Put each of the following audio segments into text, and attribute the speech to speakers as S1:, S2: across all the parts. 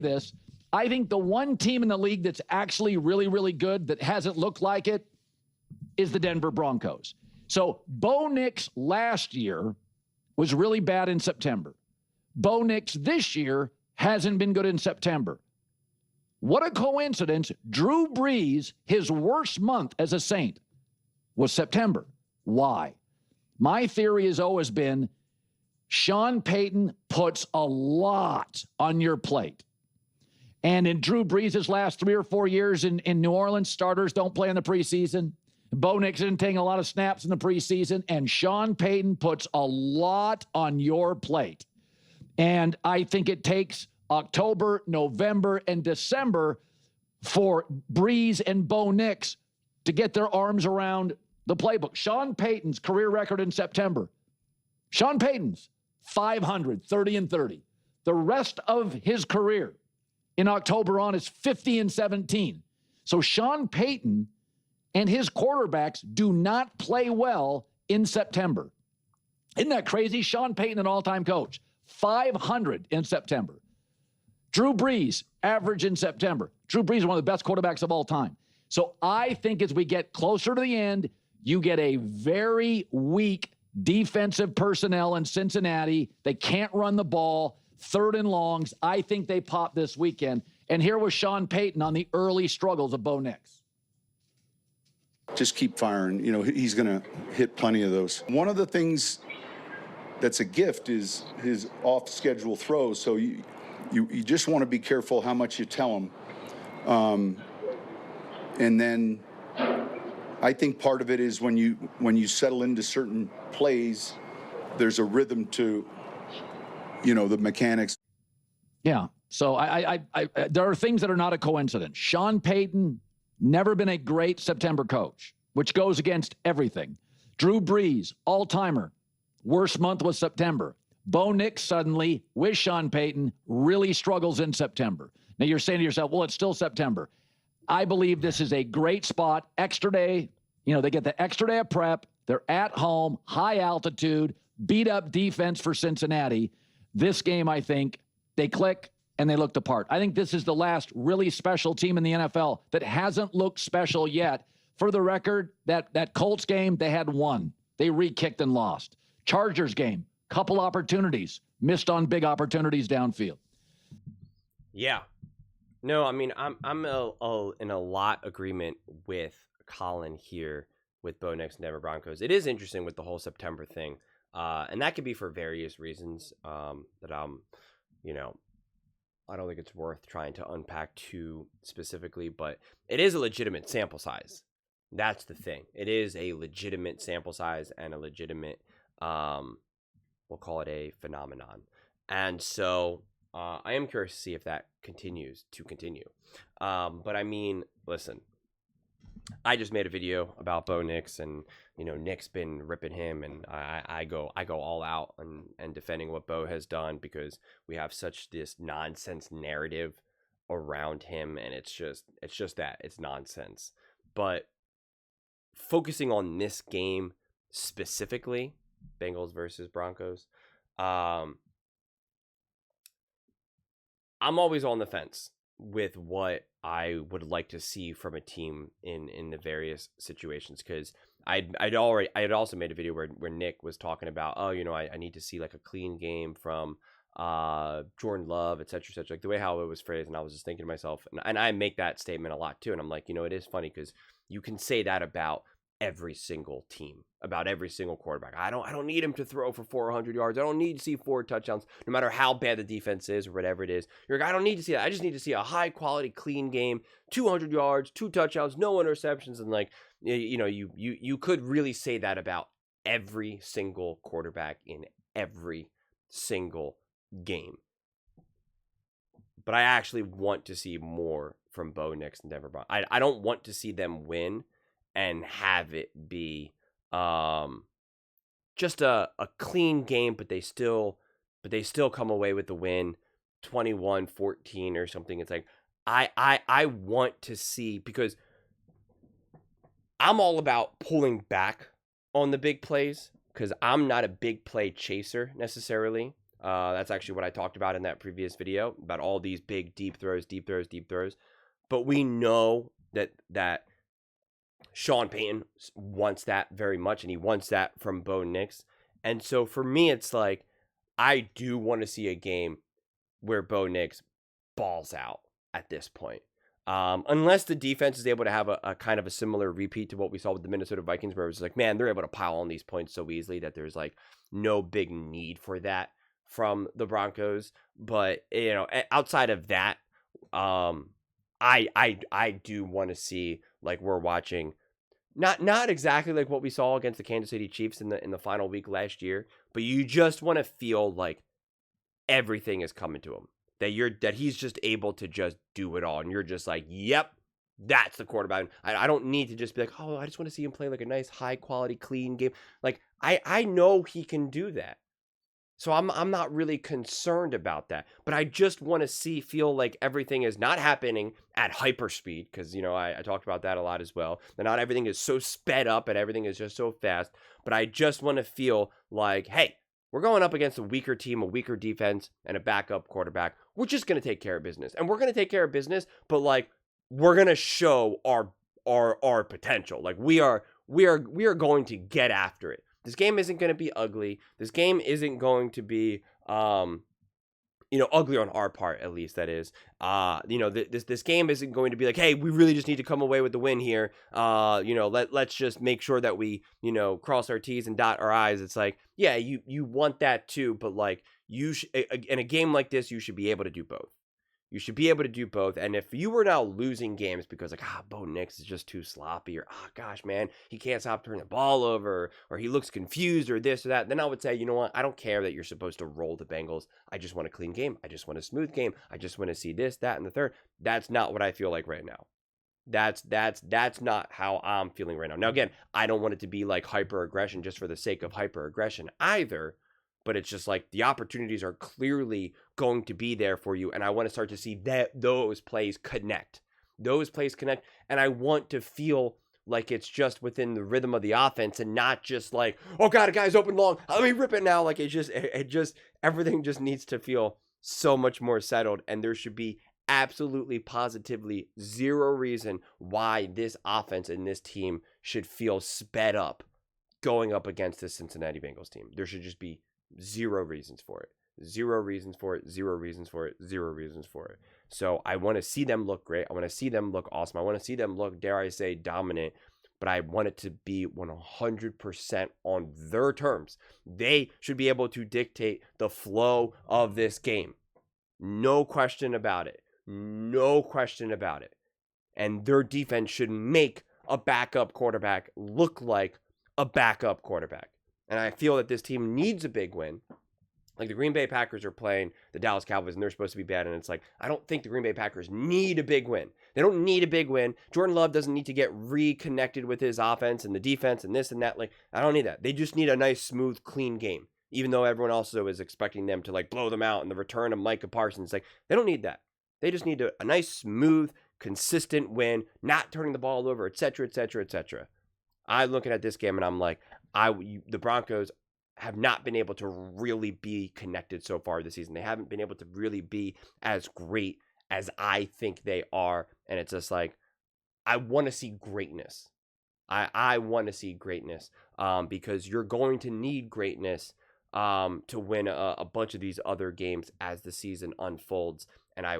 S1: this. I think the one team in the league that's actually really, really good that hasn't looked like it is the Denver Broncos. So Bo Nix last year was really bad in September. Bo Nix this year hasn't been good in September. What a coincidence. Drew Brees, his worst month as a Saint was September. Why? My theory has always been Sean Payton puts a lot on your plate. And in Drew Brees' last 3 or 4 years in New Orleans, starters don't play in the preseason. Bo Nix isn't taking a lot of snaps in the preseason. And Sean Payton puts a lot on your plate. And I think it takes October, November, and December for Brees and Bo Nix to get their arms around the playbook. Sean Payton's career record in September. Sean Payton's 500, 30-30. The rest of his career in October on is 50-17. So Sean Payton and his quarterbacks do not play well in September. Isn't that crazy? Sean Payton, an all-time coach, 500 in September. Drew Brees, average in September. Drew Brees is one of the best quarterbacks of all time. So I think as we get closer to the end, you get a very weak defensive personnel in Cincinnati. They can't run the ball. 3rd and longs. I think they pop this weekend. And here was Sean Payton on the early struggles of Bo Nix.
S2: Just keep firing. You know, he's going to hit plenty of those. One of the things that's a gift is his off-schedule throws. So you just want to be careful how much you tell him. And then I think part of it is when you settle into certain plays, there's a rhythm to, you know, the mechanics.
S1: Yeah. So I there are things that are not a coincidence. Sean Payton, never been a great September coach, which goes against everything. Drew Brees, all-timer, worst month was September. Bo Nix suddenly, with Sean Payton, really struggles in September. Now you're saying to yourself, well, it's still September. I believe this is a great spot. Extra day, you know, they get the extra day of prep. They're at home, high altitude, beat up defense for Cincinnati. This game, I think, they click and they look the part. I think this is the last really special team in the NFL that hasn't looked special yet. For the record, that Colts game, they had one. They re-kicked and lost. Chargers game, couple opportunities, missed on big opportunities downfield.
S3: Yeah. No, I mean, I'm in a lot agreement with Colin here with Bo Nix and Denver Broncos. It is interesting with the whole September thing. And that could be for various reasons that I don't think it's worth trying to unpack too specifically, but it is a legitimate sample size. That's the thing. It is a legitimate sample size and a legitimate, we'll call it a phenomenon. And so I am curious to see if that continues to continue. But I mean, listen, I just made a video about Bo Nix, and Nick's been ripping him, and I go all out and defending what Bo has done because we have such this nonsense narrative around him, and it's just that it's nonsense. But focusing on this game specifically, Bengals versus Broncos, I'm always on the fence with what I would like to see from a team in the various situations, because I had also made a video where Nick was talking about, I need to see like a clean game from Jordan Love, et cetera, like the way how it was phrased. And I was just thinking to myself, and I make that statement a lot too, and I'm like, it is funny because you can say that about every single team, about every single quarterback. I don't need him to throw for 400 yards. I don't need to see 4 touchdowns, no matter how bad the defense is or whatever it is. You're like, I don't need to see that. I just need to see a high quality, clean game, 200 yards, 2 touchdowns, no interceptions. And like, you could really say that about every single quarterback in every single game. But I actually want to see more from Bo Nix and Denver Broncos. I don't want to see them win and have it be just a clean game, but they still come away with the win, 21-14 or something. It's like I want to see, because I'm all about pulling back on the big plays, because I'm not a big play chaser necessarily. That's actually what I talked about in that previous video about all these big deep throws. But we know that Sean Payton wants that very much, and he wants that from Bo Nix. And so for me, it's like I do want to see a game where Bo Nix balls out at this point. Unless the defense is able to have a kind of a similar repeat to what we saw with the Minnesota Vikings, where it was like, man, they're able to pile on these points so easily that there's like no big need for that from the Broncos. But outside of that, I do want to see, like, we're watching not exactly like what we saw against the Kansas City Chiefs in the final week last year, but you just want to feel like everything is coming to him. That he's just able to just do it all, and you're just like, yep, that's the quarterback. I don't need to just be like, oh, I just want to see him play like a nice, high quality, clean game. Like I know he can do that, so I'm not really concerned about that. But I just want to feel like everything is not happening at hyperspeed, because I talked about that a lot as well. That not everything is so sped up and everything is just so fast. But I just want to feel like, hey, we're going up against a weaker team, a weaker defense, and a backup quarterback. We're just going to take care of business. And we're going to take care of business, but like we're going to show our potential. Like we are going to get after it. This game isn't going to be ugly. This game isn't going to be ugly on our part, at least, that is. This game isn't going to be like, hey, we really just need to come away with the win here. Let's just make sure that we, cross our T's and dot our I's. It's like, yeah, you want that too, but like in a game like this, you should be able to do both. You should be able to do both. And if you were now losing games because like, Bo Nix is just too sloppy, or, gosh, man, he can't stop turning the ball over, or he looks confused, or this or that, then I would say, you know what? I don't care that you're supposed to roll the Bengals. I just want a clean game. I just want a smooth game. I just want to see this, that, and the third. That's not what I feel like right now. That's not how I'm feeling right now. Now, again, I don't want it to be like hyper aggression just for the sake of hyper aggression either. But it's just like the opportunities are clearly going to be there for you. And I want to start to see those plays connect. And I want to feel like it's just within the rhythm of the offense and not just like, oh God, a guy's open long, let me rip it now. Like everything just needs to feel so much more settled. And there should be absolutely positively zero reason why this offense and this team should feel sped up going up against this Cincinnati Bengals team. There should just be zero reasons for it. So I want to see them look great. I want to see them look awesome. I want to see them look, dare I say, dominant. But I want it to be 100% on their terms. They should be able to dictate the flow of this game. No question about it. And their defense should make a backup quarterback look like a backup quarterback. And I feel that this team needs a big win. Like the Green Bay Packers are playing the Dallas Cowboys, and they're supposed to be bad. And it's like, I don't think the Green Bay Packers need a big win. They don't need a big win. Jordan Love doesn't need to get reconnected with his offense and the defense and this and that. Like, I don't need that. They just need a nice, smooth, clean game. Even though everyone also is expecting them to like blow them out and the return of Micah Parsons. Like, they don't need that. They just need a nice, smooth, consistent win, not turning the ball over, etc., etc., etc. I'm looking at this game and I'm like, the Broncos have not been able to really be connected so far this season. They haven't been able to really be as great as I think they are. And it's just like, I want to see greatness. I want to see greatness because you're going to need greatness to win a bunch of these other games as the season unfolds. And I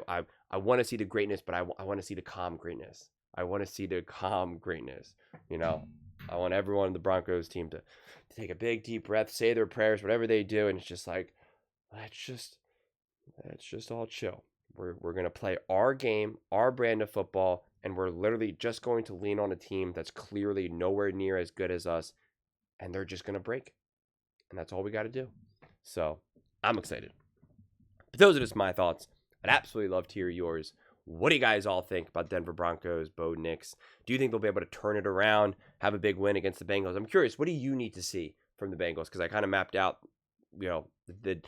S3: want to see the greatness, but I want to see the calm greatness. I want everyone in the Broncos team to take a big deep breath, say their prayers, whatever they do, and it's just like, let's just all chill. We're gonna play our game, our brand of football, and we're literally just going to lean on a team that's clearly nowhere near as good as us, and they're just gonna break, and that's all we got to do. So I'm excited. But those are just my thoughts. I'd absolutely love to hear yours. What do you guys all think about Denver Broncos, Bo Nix? Do you think they'll be able to turn it around, have a big win against the Bengals? I'm curious, what do you need to see from the Bengals? Because I kind of mapped out, the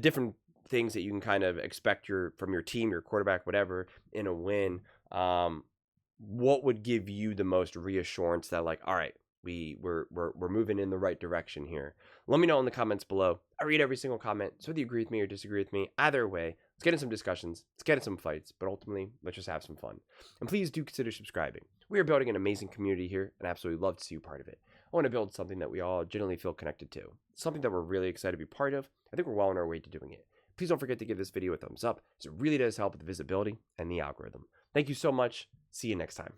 S3: different things that you can kind of expect from your team, your quarterback, whatever, in a win. What would give you the most reassurance that, like, all right, We're moving in the right direction here. Let me know in the comments below. I read every single comment, so whether you agree with me or disagree with me, either way, let's get in some discussions, let's get in some fights, but ultimately, let's just have some fun. And please do consider subscribing. We are building an amazing community here, and I absolutely love to see you part of it. I want to build something that we all genuinely feel connected to, something that we're really excited to be part of. I think we're well on our way to doing it. Please don't forget to give this video a thumbs up, as it really does help with the visibility and the algorithm. Thank you so much. See you next time.